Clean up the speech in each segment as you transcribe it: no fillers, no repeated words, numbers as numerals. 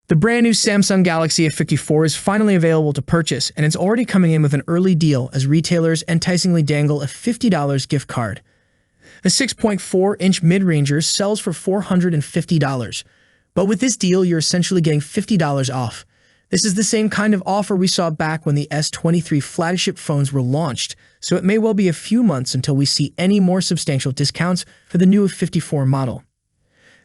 The brand new Samsung Galaxy A54 is finally available to purchase, and it's already coming in with an early deal as retailers enticingly dangle a $50 gift card. The 6.4-inch mid-ranger sells for $450, but with this deal, you're essentially getting $50 off. This is the same kind of offer we saw back when the S23 flagship phones were launched, so it may well be a few months until we see any more substantial discounts for the new A54 model.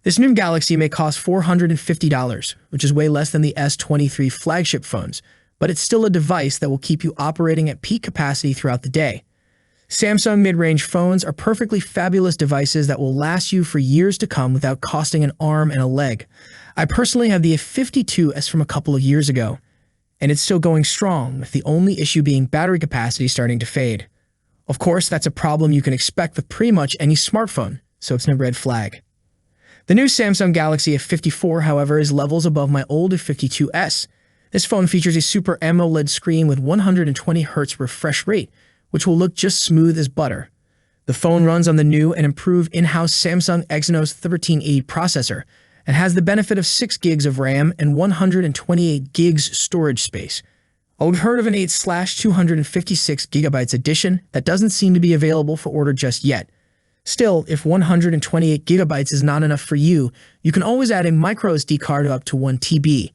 This new Galaxy may cost $450, which is way less than the S23 flagship phones, but it's still a device that will keep you operating at peak capacity throughout the day. Samsung mid-range phones are perfectly fabulous devices that will last you for years to come without costing an arm and a leg. I personally have the A52s from a couple of years ago, and it's still going strong, with the only issue being battery capacity starting to fade. Of course, that's a problem you can expect with pretty much any smartphone, so it's no red flag. The new Samsung Galaxy A54, however, is levels above my old A52s. This phone features a Super AMOLED screen with 120Hz refresh rate, which will look just smooth as butter. The phone runs on the new and improved in-house Samsung Exynos 1380 processor and has the benefit of 6 gigs of RAM and 128 gigs storage space. Oh, we've heard of an 8/256 gigabytes edition that doesn't seem to be available for order just yet. Still, if 128 gigabytes is not enough for you, you can always add a microSD card of up to 1 TB.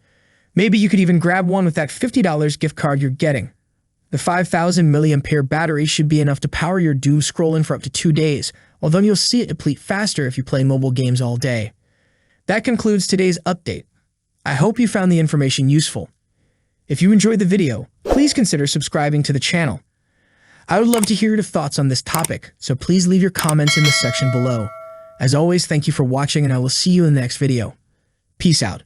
Maybe you could even grab one with that $50 gift card you're getting. The 5,000 mAh battery should be enough to power your doom scrolling for up to 2 days, although you'll see it deplete faster if you play mobile games all day. That concludes today's update. I hope you found the information useful. If you enjoyed the video, please consider subscribing to the channel. I would love to hear your thoughts on this topic, so please leave your comments in the section below. As always, thank you for watching, and I will see you in the next video. Peace out.